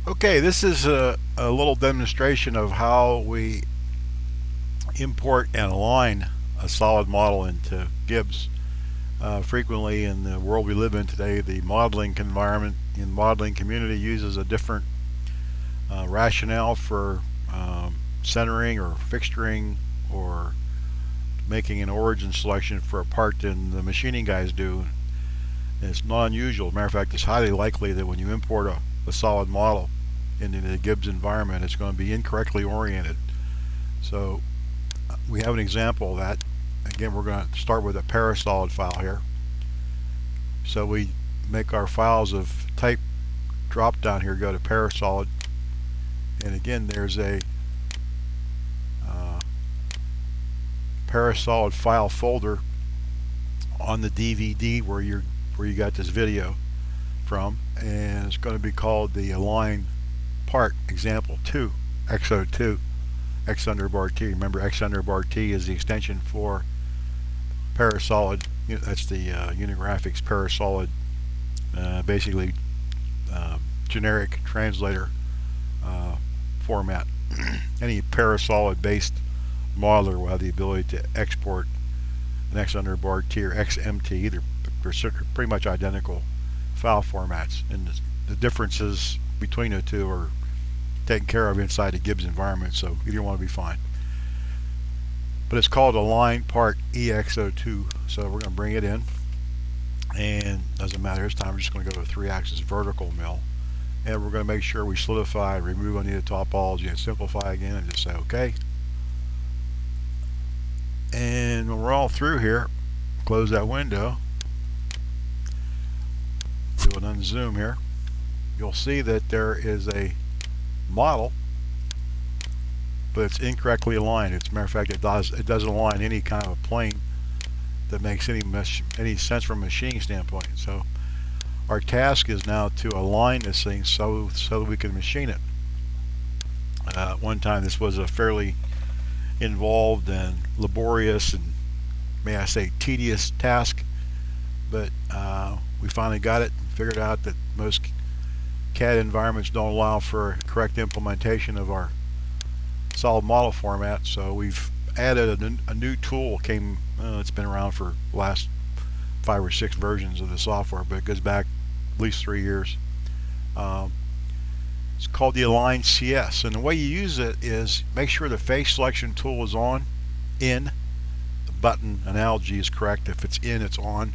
Okay, this is a little demonstration of how we import and align a solid model into Gibbs. Frequently in the world we live in today, the modeling environment in modeling community uses a different rationale for centering or fixturing or making an origin selection for a part than the machining guys do. And it's not unusual. As a matter of fact, it's highly likely that when you import a solid model into the Gibbs environment, it's going to be incorrectly oriented. So we have an example of that. Again, we're going to start with a parasolid file here. So we make our files of type drop down here, go to parasolid, and again there's a uh, parasolid file folder on the DVD where you got this video from, and it's going to be called the align part example 2 XO2 X underbar T. Remember, X underbar T is the extension for parasolid. That's the Unigraphics parasolid, basically generic translator format. Any parasolid based modeler will have the ability to export an X underbar T or XMT. Either they're pretty much identical file formats, and the differences between the two are taken care of inside the Gibbs environment, so either one will be fine. But it's called align part EXO2, so we're going to bring it in, and doesn't matter this time. We're just going to go to a 3-axis vertical mill, and we're going to make sure we solidify, remove unneeded topology, and simplify again, and just say OK. And when we're all through here, close that window, do an unzoom here. You'll see that there is a model, but it's incorrectly aligned. As a matter of fact, it doesn't align any kind of a plane that makes any sense from a machining standpoint. So our task is now to align this thing so that we can machine it. One time this was a fairly involved and laborious and, may I say, tedious task, but we finally got it and figured out that most CAD environments don't allow for correct implementation of our solid model format. So we've added a new tool. It's been around for the last 5 or 6 versions of the software, but it goes back at least 3 years. Um, it's called the Align CS, and the way you use it is make sure the face selection tool is in. The button analogy is correct. If it's in, it's on.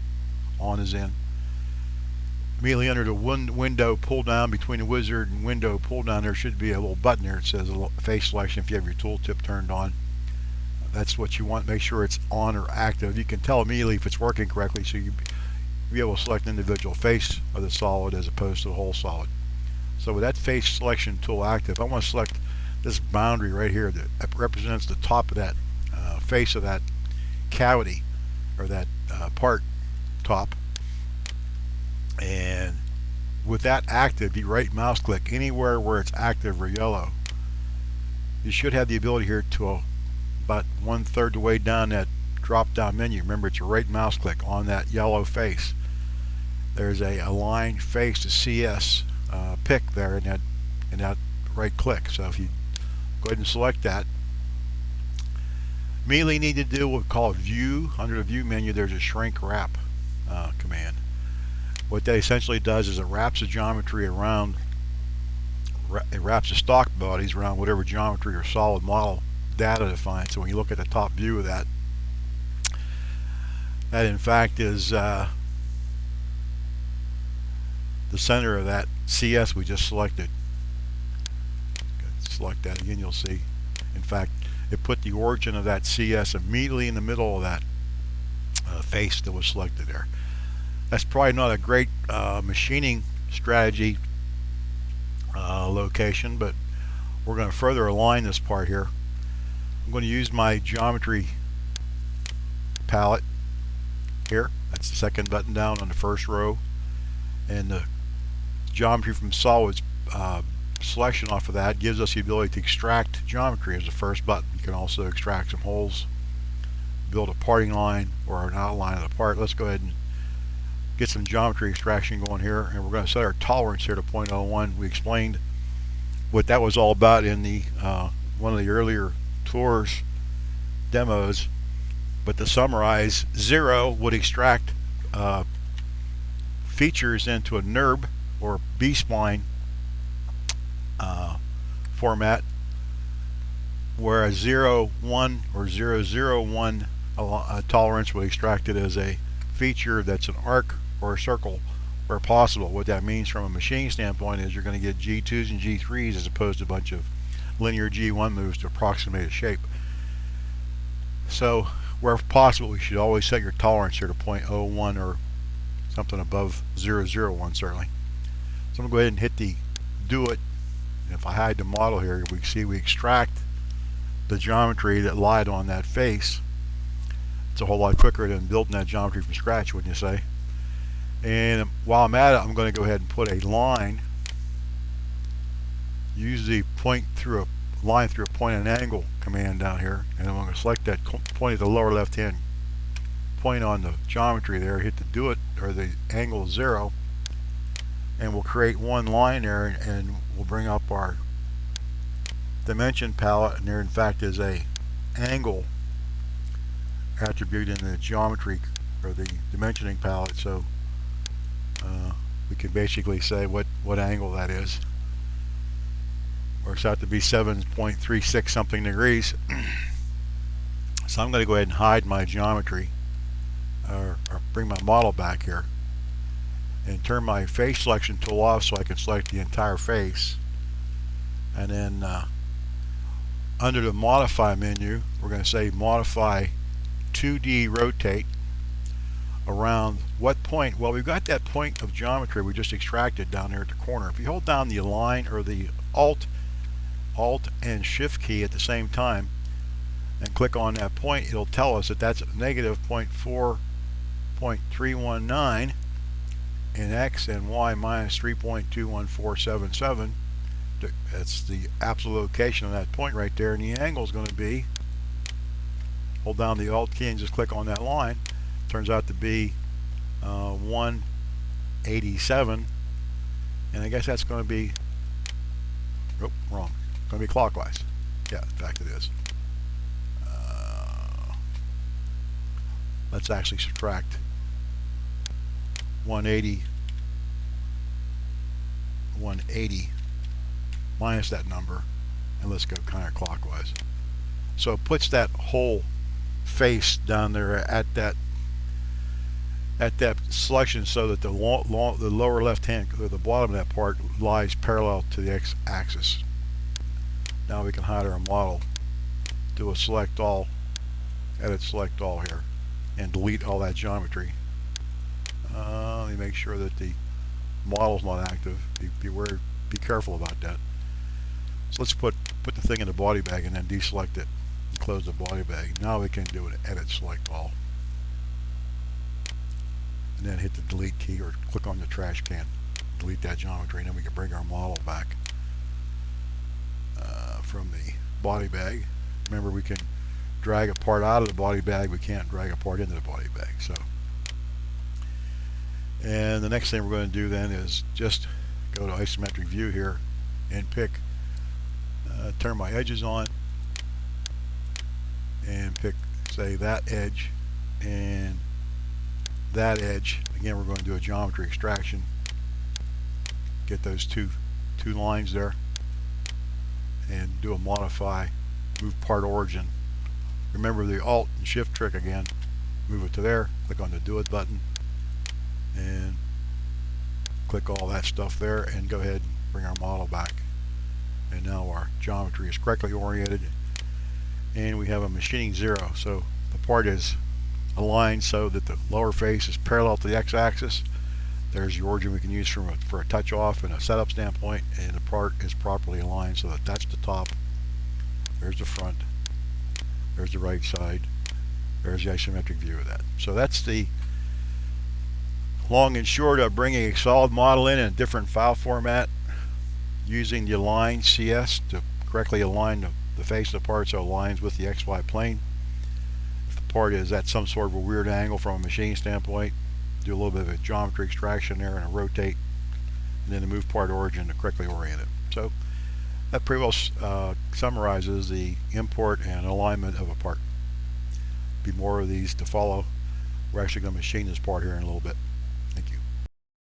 On is in. Immediately under the window pull down, between the wizard and window pull down, there should be a little button there that says face selection if you have your tooltip turned on. That's what you want. Make sure it's on or active. You can tell immediately if it's working correctly, so you'll be able to select an individual face of the solid as opposed to the whole solid. So with that face selection tool active, I want to select this boundary right here that represents the top of that face of that cavity or that part top. And with that active, you right mouse click anywhere where it's active or yellow. You should have the ability here to about 1/3 the way down that drop down menu. Remember, it's your right mouse click on that yellow face. There's a align face to CS pick there in that right click. So if you go ahead and select that, immediately need to do what we call view. Under the view menu, there's a shrink wrap command. What that essentially does is it wraps the geometry around, it wraps the stock bodies around whatever geometry or solid model data defined. So when you look at the top view of that in fact is the center of that CS we just selected. Select that again, you'll see. In fact, it put the origin of that CS immediately in the middle of that face that was selected there. That's probably not a great machining strategy location, but we're going to further align this part here. I'm going to use my geometry palette here. That's the second button down on the first row, and the geometry from solids selection off of that gives us the ability to extract geometry as the first button. You can also extract some holes, build a parting line or an outline of the part. Let's go ahead and get some geometry extraction going here, and we're going to set our tolerance here to 0.01. We explained what that was all about in the one of the earlier tours demos. But to summarize, Zero would extract features into a NURB or B-spline format, whereas 0, 1 or 0, 0, 1 tolerance would extract it as a feature that's an arc or a circle where possible. What that means from a machine standpoint is you're going to get G2s and G3s as opposed to a bunch of linear G1 moves to approximate a shape. So where possible, you should always set your tolerance here to 0.01 or something above 0, 0, 1 certainly. So I'm going to go ahead and hit the do it. And if I hide the model here, we see we extract the geometry that lied on that face. It's a whole lot quicker than building that geometry from scratch, wouldn't you say? And while I'm at it, I'm going to go ahead and put a line. Use the point through a line through a point and angle command down here, and I'm going to select that point at the lower left hand point on the geometry there, hit the do it or the angle 0, and we'll create one line there, and we'll bring up our dimension palette, and there in fact is a angle attribute in the geometry or the dimensioning palette, so we can basically say what angle that is. Works out to be 7.36 something degrees. So I'm going to go ahead and hide my geometry or bring my model back here and turn my face selection tool off so I can select the entire face, and then under the modify menu we're going to say modify 2D rotate around what point. Well, we've got that point of geometry we just extracted down there at the corner. If you hold down the align or the Alt and Shift key at the same time and click on that point, it'll tell us that that's negative 0.4.319 in X and Y minus 3.21477. That's the absolute location of that point right there, and the angle is going to be, hold down the Alt key and just click on that line. Turns out to be 187, and I guess that's going to be, oh, wrong, going to be clockwise. Yeah, in fact it is. Let's actually subtract 180 minus that number, and let's go counterclockwise. So it puts that whole face down there at that selection so that the lower left hand or the bottom of that part lies parallel to the x-axis. Now we can hide our model, do a select all, edit select all here, and delete all that geometry. Let me make sure that the model's not active. Be careful about that. So let's put the thing in the body bag and then deselect it and close the body bag. Now we can do an edit select all, and then hit the delete key or click on the trash can, delete that geometry, and then we can bring our model back from the body bag. Remember, we can drag a part out of the body bag, we can't drag a part into the body bag. So, and the next thing we're going to do then is just go to isometric view here and pick, turn my edges on and pick, say, that edge and that edge. Again, we're going to do a geometry extraction, get those two lines there, and do a modify, move part origin. Remember the Alt and Shift trick again, move it to there, click on the do it button, and click all that stuff there, and go ahead and bring our model back. And now our geometry is correctly oriented, and we have a machining 0. So the part is aligned so that the lower face is parallel to the x-axis. There's the origin we can use for a touch off and a setup standpoint, and the part is properly aligned so that that's the top, there's the front, there's the right side, there's the isometric view of that. So that's the long and short of bringing a solid model in a different file format, using the align CS to correctly align the face of the part so it aligns with the XY plane. If the part is at some sort of a weird angle from a machine standpoint, do a little bit of a geometry extraction there and a rotate, and then to move part origin to correctly orient it. So That pretty well summarizes the import and alignment of a part. Be more of these to follow. We're actually going to machine this part here in a little bit.